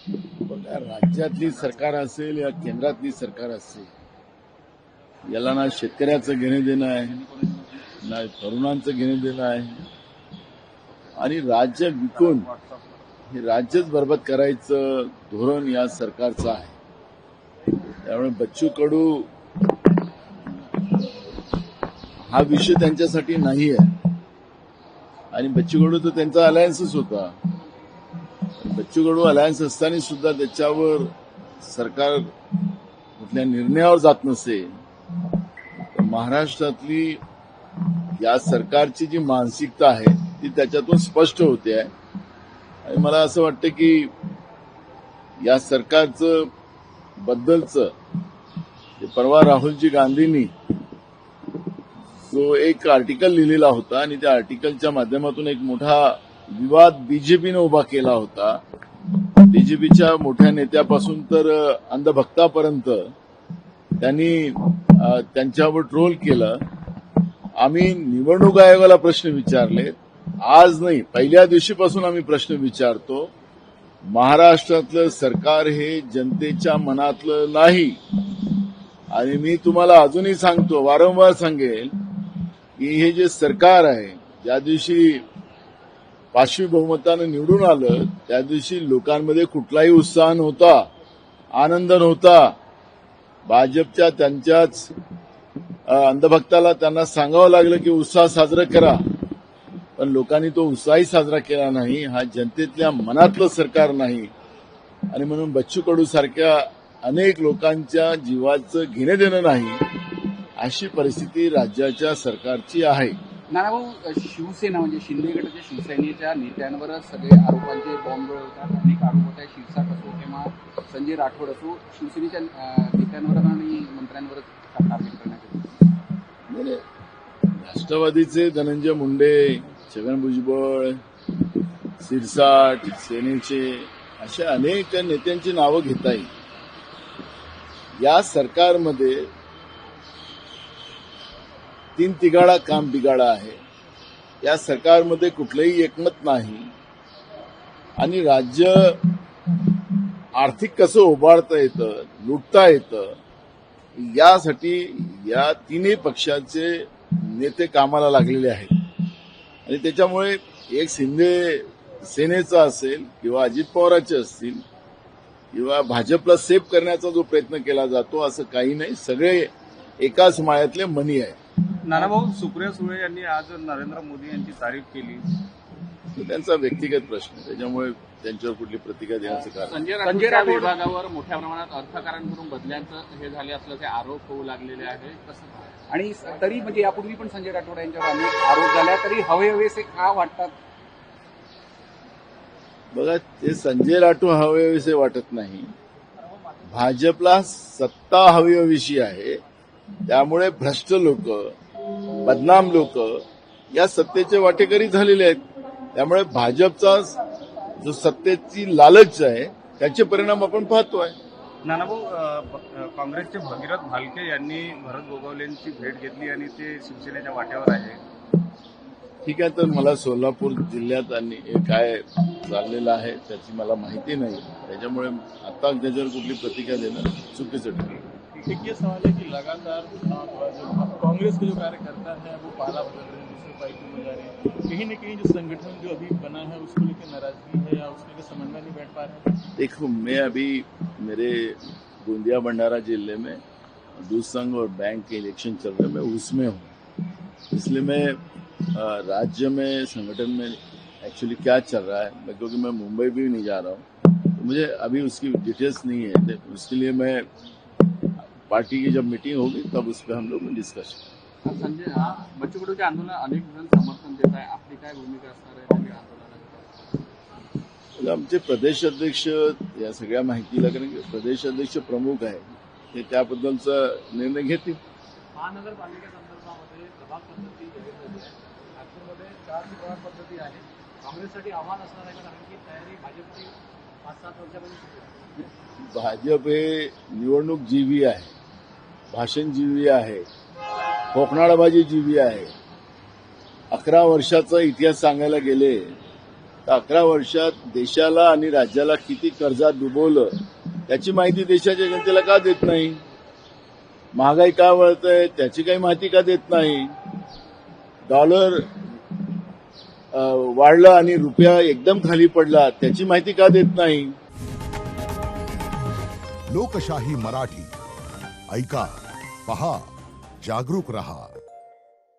बघा, राज्यातली सरकार असेल या केंद्रातली सरकार असेल, याला ना शेतकऱ्याचं घेणं देणं आहे, ना तरुणांचं घेणं देणं आहे. आणि राज्य विकून हे राज्यच बरबाद करायचं धोरण या सरकारचं आहे. त्यामुळे बच्चू कडू हा विषय त्यांच्यासाठी नाही आहे. आणि बच्चू कडू तर त्यांचा अलायन्सच होता. बच्चू कडू अलायन्स असताना सुद्धा त्याच्यावर सरकार कुठल्या निर्णयावर जात नसेल तर महाराष्ट्रातली या सरकारची जी मानसिकता आहे ती त्याच्यातून स्पष्ट होते आहे. आणि मला असं वाटतं की या सरकारचं बद्दलचं परवा राहुलजी गांधींनी जो एक आर्टिकल लिहिलेला होता आणि त्या आर्टिकलच्या माध्यमातून एक मोठा विवाद बीजेपीने उभा केला होता. बीजेपीच्या मोठ्या नेत्यापासून तर अंधभक्तापर्यंत त्यांनी त्यांच्यावर ट्रोल केलं. आम्ही निवडणूक आयोगाला प्रश्न विचारले. आज नाही, पहिल्या दिवशीपासून आम्ही प्रश्न विचारतो. महाराष्ट्रातलं सरकार हे जनतेच्या मनातलं नाही. आणि मी तुम्हाला अजूनही सांगतो, वारंवार सांगेल की हे जे सरकार आहे, ज्या दिवशी 5वी बहुमतानं निवडून आलं त्या दिवशी लोकांमध्ये कुठलाही उत्साह नव्हता, आनंद नव्हता. भाजपच्या त्यांच्याच अंधभक्ताला त्यांना सांगावं लागलं की उत्साह साजरा करा, पण लोकांनी तो उत्साही साजरा केला नाही. हा जनतेतल्या मनातलं सरकार नाही. आणि म्हणून बच्चू कडू सारख्या अनेक लोकांच्या जीवाचं घेणं देणं नाही, अशी परिस्थिती राज्याच्या सरकारची आहे. नानाभाऊ, शिवसेना म्हणजे शिंदे गटाच्या शिवसेनेच्या नेत्यांवरच सगळे आरोपांचे बॉम्ब होतात. अनेक आरोप होत आहेत. शिरसाट असो किंवा संजय राठोड असो, शिवसेनेच्या नेत्यांवर आणि मंत्र्यांवरच टार्गेट करण्यात येते. राष्ट्रवादीचे धनंजय मुंडे, छगन भुजबळ, शिरसाट, सेनेचे अशा अनेक नेत्यांची नावं घेता येईल. या सरकारमध्ये तीन तिघाडा काम बिघाडा आहे. या सरकारमध्ये कुठलंही एकमत नाही. आणि राज्य आर्थिक कसं उभारता येतं, लुटता येतं, यासाठी या तिन्ही पक्षाचे नेते कामाला लागलेले आहेत. आणि त्याच्यामुळे एक शिंदे सेनेचा असेल किंवा अजित पवारांचे असतील किंवा भाजपला सेफ करण्याचा जो प्रयत्न केला जातो असं काही नाही. सगळे एकाच माळ्यातले मणी आहे. नानाभाऊ, सुप्रिया सुळे यांनी आज नरेंद्र मोदी यांची तारीफ केली. तो त्यांचा व्यक्तिगत प्रश्न, त्याच्यामुळे त्यांच्यावर कुठली प्रतिक्रिया देण्याचं कारण. संजय राठोड विभागावर मोठ्या प्रमाणात अर्थकारण करून बदल्यांचं हे झाले असल्याचे आरोप होऊ लागलेले आहे. कसं आणि तरी म्हणजे यापूर्वी पण संजय राठोड यांच्यावर अनेक आरोप झाल्या, तरी हवेहवेसे का वाटतात? बघा, ते संजय राठोड हवेहवेसे वाटत नाही. भाजपला सत्ता हवीहवीशी आहे. त्यामुळे भ्रष्ट लोक, बदनाम लोक या सत्तेचे वाटेकरी झालेले आहेत. त्यामुळे भाजपचा जो सत्तेची लालच आहे त्याचे परिणाम आपण पाहतोय. नानाभाऊ, काँग्रेसचे भगीरथ भालके यांनी भरत गोगावलेंची भेट घेतली आणि ते शिवसेनेच्या वाट्यावर आहे. ठीक आहे, तर मला सोलापूर जिल्ह्यात आणि काय चाललेलं आहे त्याची मला माहिती नाही. त्याच्यामुळे आता त्याच्यावर कुठली प्रतिक्रिया देणं चुकीचं ठरेल. एक ये सवाल है कि लगातार कांग्रेस के जो कार्यकर्ता है वो पाला बदल रहे हैं, दूसरे पार्टी में जा रहे हैं. कहीं न कहीं जो संगठन जो अभी बना है उसको लेकर नाराजगी है या उसके लिए समन्वय नहीं बैठ पा रहे हैं. देखो, मैं अभी मेरे गोंदिया भंडारा जिले में दूध संघ और बैंक के इलेक्शन चल रहे हैं, मैं उसमें हूँ. इसलिए मैं राज्य में संगठन में एक्चुअली क्या चल रहा है, क्योंकि मैं मुंबई भी नहीं जा रहा हूँ, तो मुझे अभी उसकी डिटेल्स नहीं है. उसके लिए मैं पार्टी की जब मीटिंग होगी तब उस पर हम लोग डिस्कस. संजय, बच्चू कडूच्या आंदोलनाला अनेक जण समर्थन देत आहे. आपली काय भूमिका असणार आहे या आंदोलनात? आमचे प्रदेश अध्यक्ष या सगळ्या माहितीला, कारण की प्रदेश अध्यक्ष प्रमुख आहे, ते त्याबद्दलचा निर्णय घेतील. महानगरपालिकेसंदर्भामध्ये प्रभाग पद्धती जाहीर झाली आहे. नागपूरमध्ये 4 प्रभाग पद्धती आहे. काँग्रेससाठी आव्हान असणार आहे, कारण की तयारी भाजपची 5-7 वर्षापासून सुरू आहे. भाजप हे निवडणूक जीवी आहे, भाषण जीवी आहे, कोकणाळबाजी जीवी आहे. 11 वर्षाचा इतिहास सांगायला गेले तर 11 वर्षात देशाला आणि राज्याला किती कर्जात डुबवलं त्याची माहिती देशाच्या जनतेला का देत नाही? महागाई का वळतंय त्याची काही माहिती का देत नाही? डॉलर वाढला आणि रुपया एकदम खाली पडला त्याची माहिती का देत नाही? लोकशाही मराठी ऐका, पहा, जागरूक रहा.